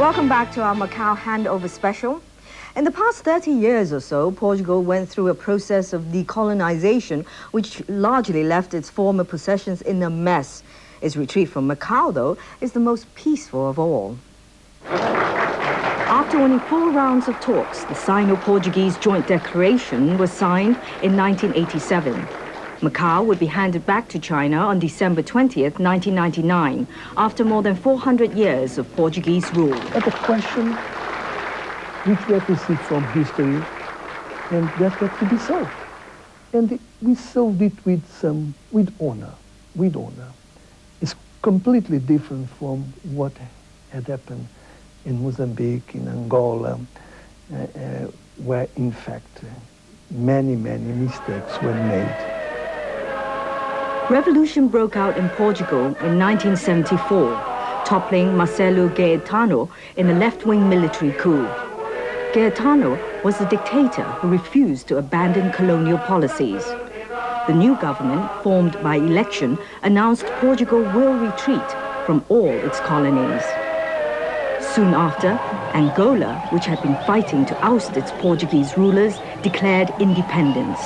Welcome back to our Macau Handover special. In the past 30 years or so, Portugal went through a process of decolonization, which largely left its former possessions in a mess. Its retreat from Macau, though, is the most peaceful of all. After only 4 rounds of talks, the Sino-Portuguese Joint Declaration was signed in 1987. Macau would be handed back to China on December 20th, 1999, after more than 400 years of Portuguese rule. But the question which we have to see from history, and that had to be solved. And we solved it with honor, It's completely different from what had happened in Mozambique, in Angola, where in fact many mistakes were made. Revolution broke out in Portugal in 1974, toppling Marcelo Gaetano in a left-wing military coup. Gaetano was a dictator who refused to abandon colonial policies. The new government, formed by election, announced Portugal will retreat from all its colonies. Soon after, Angola, which had been fighting to oust its Portuguese rulers, declared independence.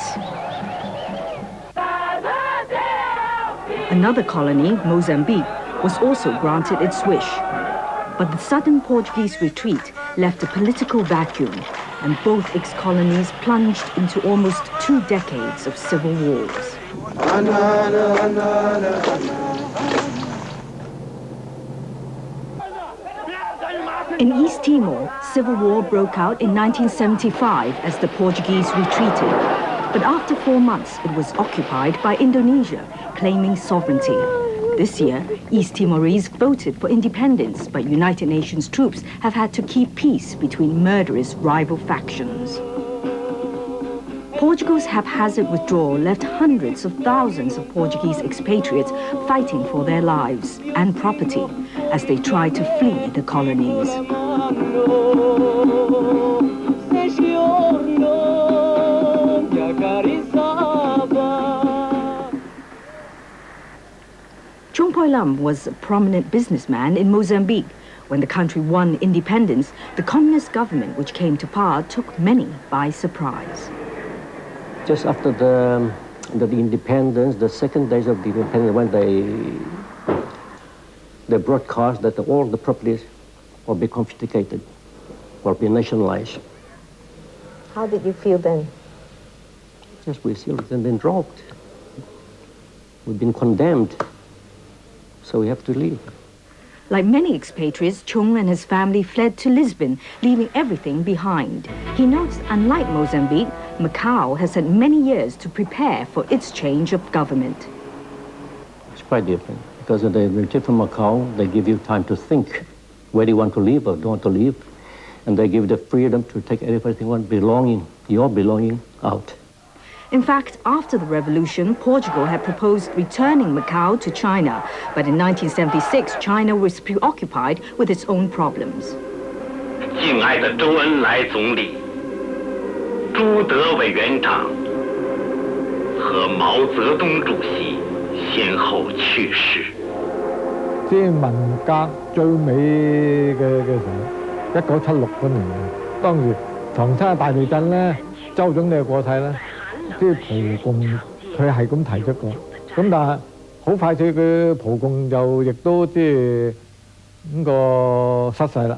Another colony, Mozambique, was also granted its wish. But the sudden Portuguese retreat left a political vacuum, and both ex-colonies plunged into almost 2 decades of civil wars. In East Timor, civil war broke out in 1975 as the Portuguese retreated. But after 4 months, it was occupied by Indonesia, claiming sovereignty. This year, East Timorese voted for independence, but United Nations troops have had to keep peace between murderous rival factions. Portugal's haphazard withdrawal left hundreds of thousands of Portuguese expatriates fighting for their lives and property as they tried to flee the colonies. Lam was a prominent businessman in Mozambique. When the country won independence, the communist government which came to power took many by surprise. Just after the independence, the second days of the independence, when they broadcast that all the properties will be confiscated, will be nationalized. How did you feel then? Yes, we still been dropped. We've been condemned. So we have to leave. Like many expatriates, Chung and his family fled to Lisbon, leaving everything behind. He notes, unlike Mozambique, Macau has had many years to prepare for its change of government. It's quite different, because when they retreat from Macau, they give you time to think where do you want to live or don't want to live, and they give the freedom to take everything your belonging out. In fact, after the revolution, Portugal had proposed returning Macau to China. But in 1976, China was preoccupied with its own problems. 敬爱的周恩来总理、朱德委员长和毛泽东主席先后去世。即係文革最尾嘅時候，1976嗰年，當時長沙大地震咧，周總理過世啦。 即係葡共，佢係咁提出過，咁但係好快脆嘅葡共就亦都即係咁個失勢啦。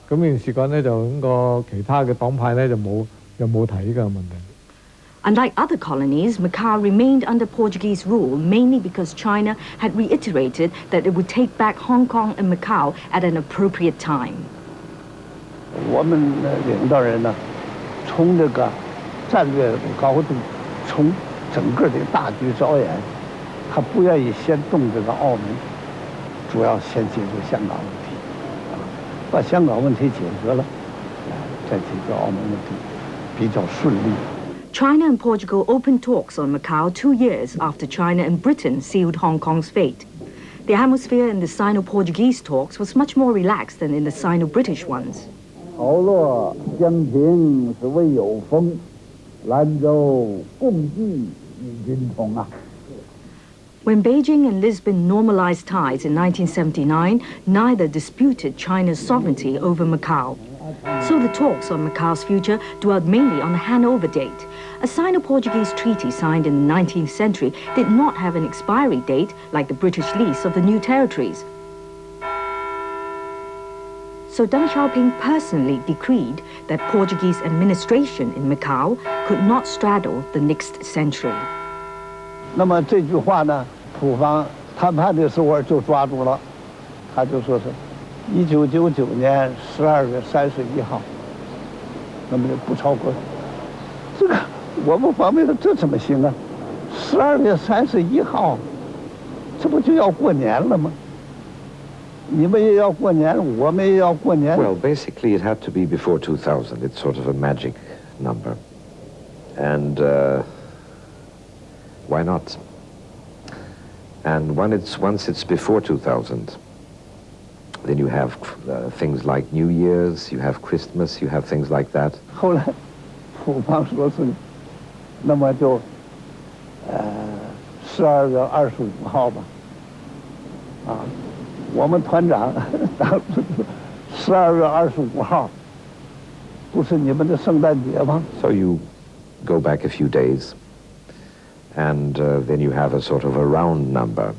咁呢段時間咧就咁個其他嘅黨派咧就冇提呢個問題。Unlike other colonies, Macau remained under Portuguese rule mainly because China had reiterated that it would take back Hong Kong and Macau at an appropriate time. 我们领导人呢，从这个 战略高度，从整个的大局着眼，他不愿意先动这个澳门，主要先解决香港问题，把香港问题解决了，再解决澳门问题，比较顺利。 China and Portugal opened talks on Macau 2 years after China and Britain sealed Hong Kong's fate. The atmosphere in the Sino-Portuguese talks was much more relaxed than in the Sino-British ones. 豪落江平是为有风。 兰州共济与君同啊。When Beijing and Lisbon normalized ties in 1979, neither disputed China's sovereignty over Macau. So the talks on Macau's future dwelled mainly on the Handover date. A Sino-Portuguese treaty signed in the 19th century did not have an expiry date like the British lease of the new territories. So Deng Xiaoping personally decreed that Portuguese administration in Macau could not straddle the next century. 那么这句话呢，普方谈判的时候就抓住了，他就说是1999年12月31号，那么就不超过。这个我们方面的这怎么行啊？12月31号，这不就要过年了吗？你们也要过年，我们也要过年。Well, basically, it had to be before 2000. It's sort of a magic number, and why not? And once it's before 2000, then you have things like New Year's, you have Christmas, you have things like that. 后来，普方说是，那么就12月25号吧，啊，我们团长当时12月25号，不是你们的圣诞节吗？ So you go back a few days, and then you have a sort of a round number,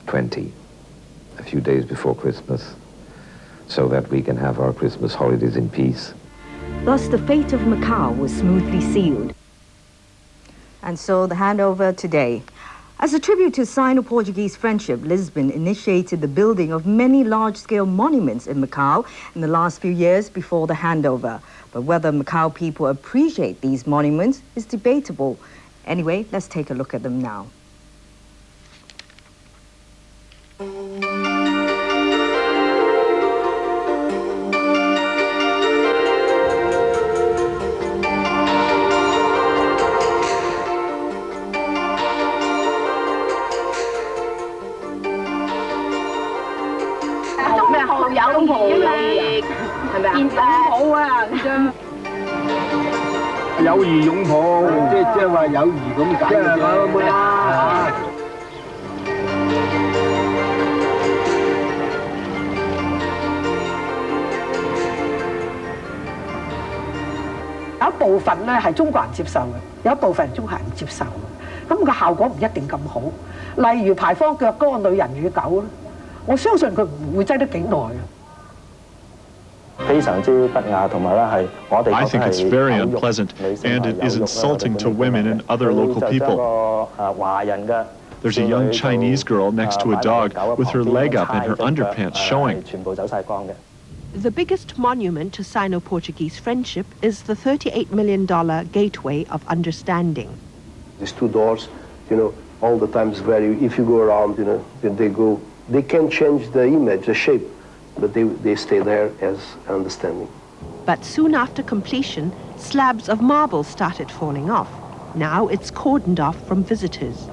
20, a few days before Christmas, so that we can have our Christmas holidays in peace. Thus, the fate of Macau was smoothly sealed. And so the handover today. As a tribute to Sino-Portuguese friendship, Lisbon initiated the building of many large-scale monuments in Macau in the last few years before the handover. But whether Macau people appreciate these monuments is debatable. Anyway, let's take a look at them now. I think it's very unpleasant, and it is insulting to women and other local people. There's a young Chinese girl next to a dog with her leg up and her underpants showing. The biggest monument to Sino-Portuguese friendship is the $38 million Gateway of Understanding. These two doors, all the times vary. If you go around, they can change the image, the shape, but they stay there as understanding. But soon after completion, slabs of marble started falling off. Now it's cordoned off from visitors.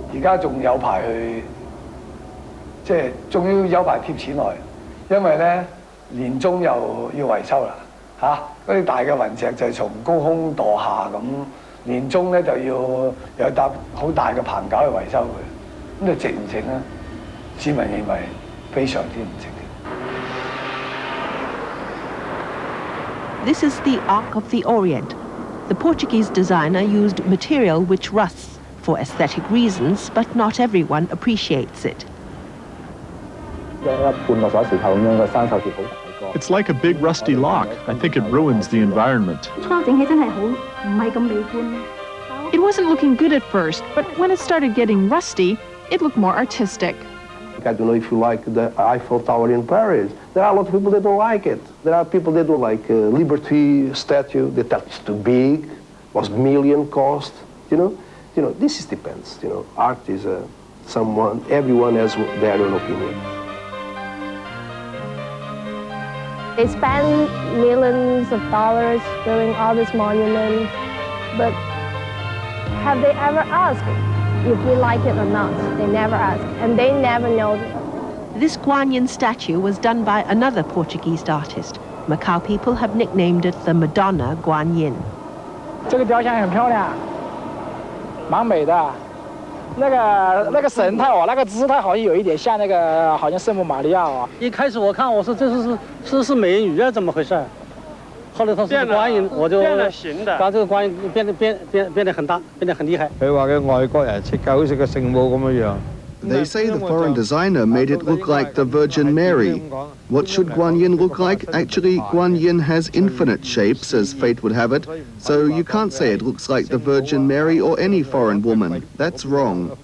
This is the Ark of the Orient. The Portuguese designer used material which rusts for aesthetic reasons, but not everyone appreciates it. It's like a big rusty lock. I think it ruins the environment. It wasn't looking good at first, but when it started getting rusty, it looked more artistic. I don't know if you like the Eiffel Tower in Paris. There are a lot of people that don't like it. There are people that don't like Liberty statue. That's too big, was million cost. This depends. Art is everyone has their own opinion. They spend millions of dollars building all these monuments, but have they ever asked if we like it or not? They never ask, and they never know. This Guanyin statue was done by another Portuguese artist. Macau people have nicknamed it the Madonna Guanyin. 那个神态哦，那个姿态好像有一点像那个，好像圣母玛利亚哦。一开始我看我说这是美女啊，怎么回事？后来他说观音，我就把这个观音变得很大，变得很厉害。佢話嘅外國人設計好似個聖母咁樣樣。 They say the foreign designer made it look like the Virgin Mary. What should Guan Yin look like? Actually, Guan Yin has infinite shapes, as fate would have it, so you can't say it looks like the Virgin Mary or any foreign woman. That's wrong.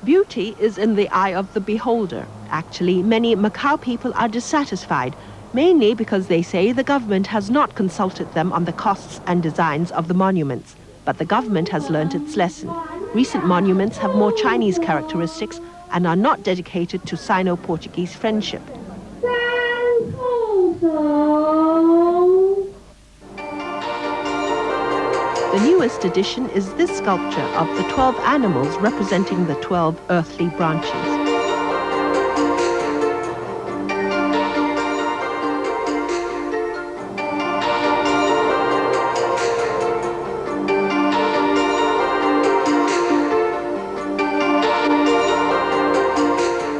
Beauty is in the eye of the beholder. Actually, many Macau people are dissatisfied, mainly because they say the government has not consulted them on the costs and designs of the monuments. But the government has learnt its lesson. Recent monuments have more Chinese characteristics and are not dedicated to Sino-Portuguese friendship. The newest addition is this sculpture of the 12 animals representing the 12 earthly branches.